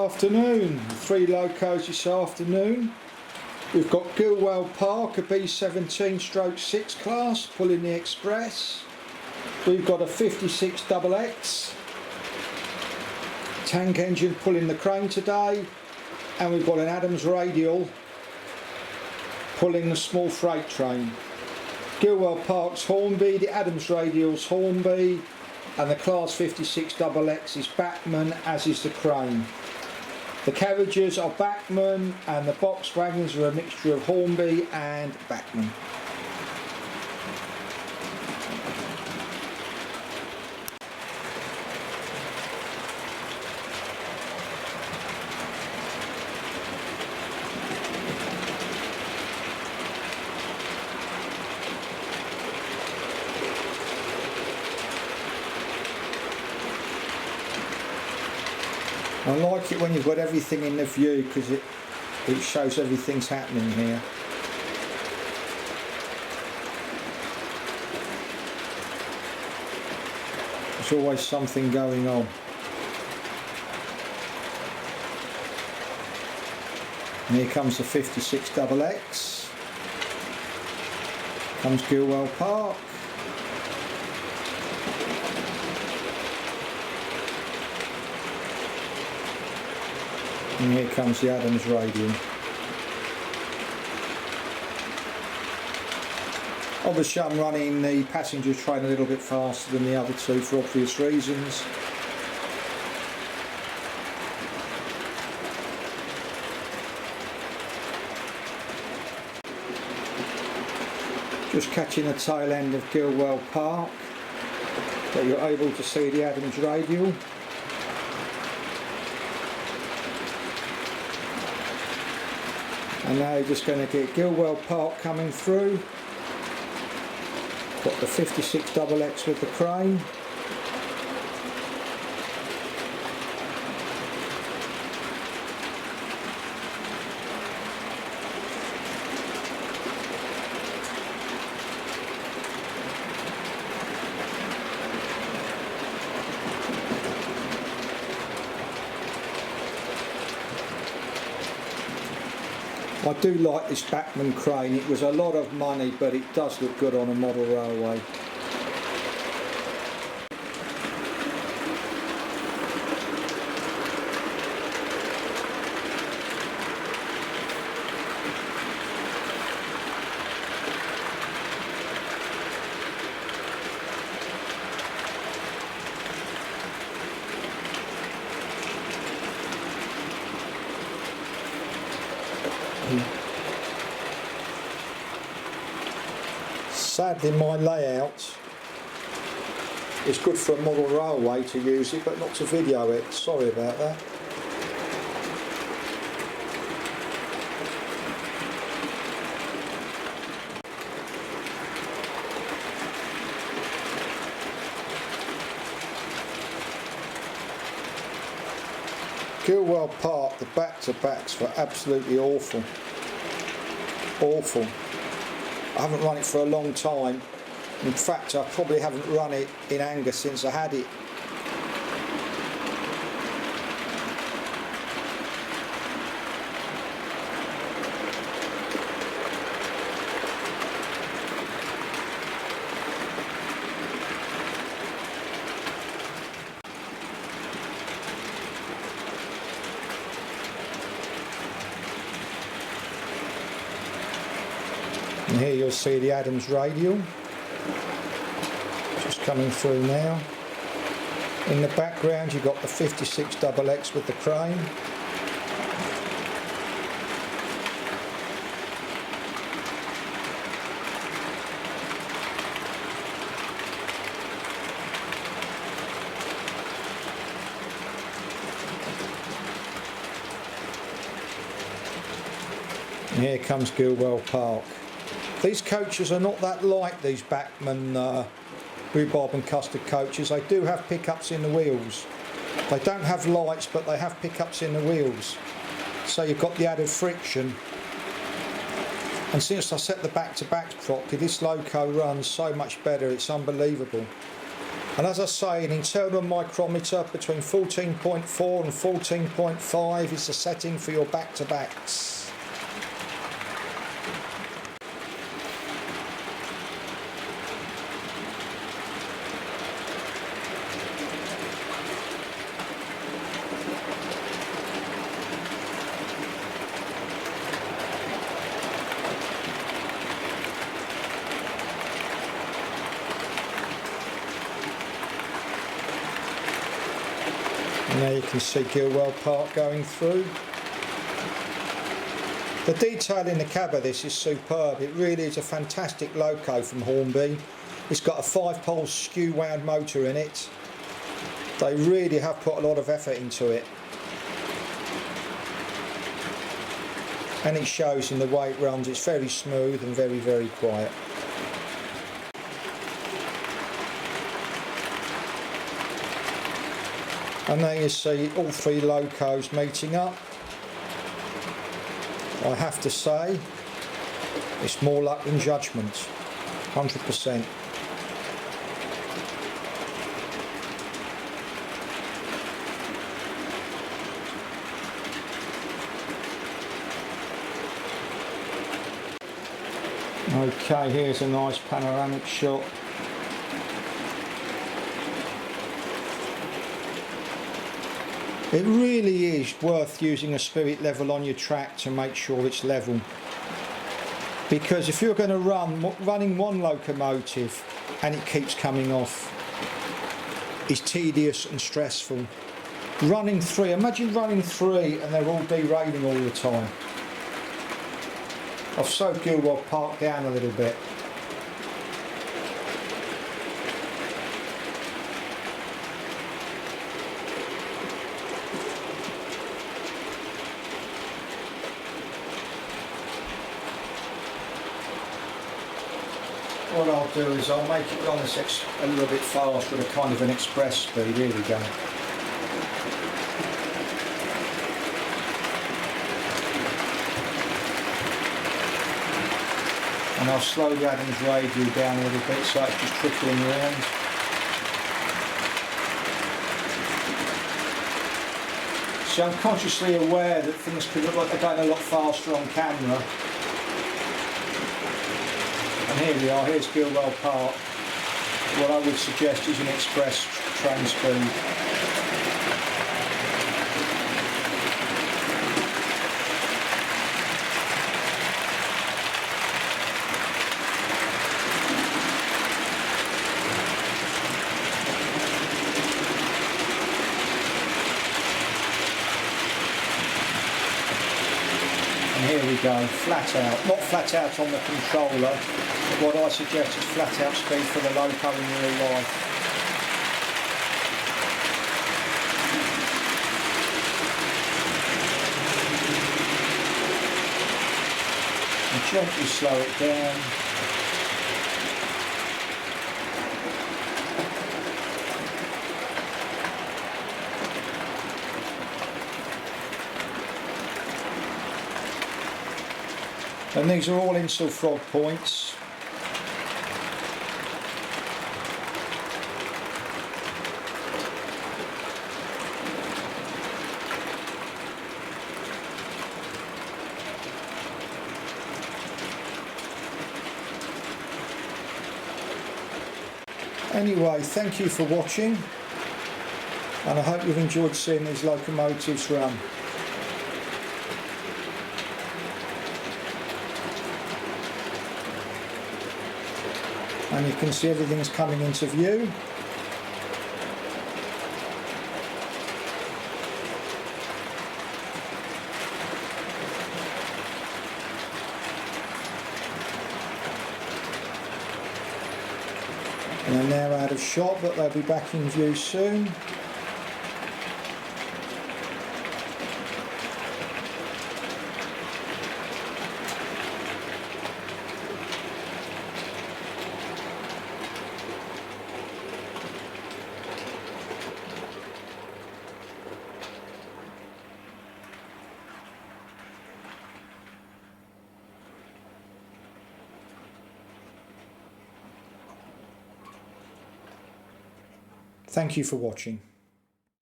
Afternoon, 3 locos this afternoon. We've got Gilwell Park, a B17/6 class, pulling the express. We've got a 56XX tank engine pulling the crane today, and we've got an Adams Radial pulling the small freight train. Gilwell Park's Hornby, the Adams Radial's Hornby, and the class 56XX is Bachmann, as is the crane. The carriages are Bachmann and the box wagons are a mixture of Hornby and Bachmann. I like it when you've got everything in the view because it shows everything's happening here. There's always something going on. And here comes the 56XX. Comes Gilwell Park. And here comes the Adams Radial. Obviously I'm running the passenger train a little bit faster than the other two for obvious reasons. Just catching the tail end of Gilwell Park, but you're able to see the Adams Radial. And now you're just going to get Gilwell Park coming through. Got the 56XX with the crane. I do like this Bachmann crane. It was a lot of money, but it does look good on a model railway. Sadly my layout is good for a model railway to use it, but not to video it. Sorry about that. Gilwell Park, the back-to-backs were absolutely awful. Awful. I haven't run it for a long time. In fact, I probably haven't run it in anger since I had it. And here you'll see the Adams Radial just coming through now. In the background you've got the 56XX with the crane. And here comes Gilwell Park. These coaches are not that like these Bachmann rhubarb and custard coaches. They do have pickups in the wheels. They don't have lights, but they have pickups in the wheels. So you've got the added friction. And since I set the back-to-back properly, this loco runs so much better, it's unbelievable. And as I say, an internal micrometer between 14.4 and 14.5 is the setting for your back-to-backs. And there you can see Gilwell Park going through. The detail in the cab of this is superb. It really is a fantastic loco from Hornby. It's got a 5-pole skew wound motor in it. They really have put a lot of effort into it. And it shows in the way it runs. It's very smooth and very, very quiet. And there you see all 3 locos meeting up. I have to say, it's more luck than judgment, 100%. Okay, here's a nice panoramic shot. It really is worth using a spirit level on your track to make sure it's level. Because if you're going to running one locomotive and it keeps coming off, is tedious and stressful. Running 3, imagine running 3 and they're all derailing all the time. I've slowed Gilwell Park down a little bit. What I'll do is I'll make it run this a little bit faster at a kind of an express speed. Here we go. And I'll slow the Adams Radial down a little bit so it's just trickling around. So I'm consciously aware that things could look like they're going a lot faster on camera. And here we are, here's Gilwell Park. What I would suggest is an express train speed. And here we go, flat out. Not flat out on the controller. What I suggest is flat out speed for the loco in real life. And gently slow it down. And these are all Insel frog points. Anyway, thank you for watching, and I hope you've enjoyed seeing these locomotives run. And you can see everything's coming into view. And they're now out of shot, but they'll be back in view soon. Thank you for watching.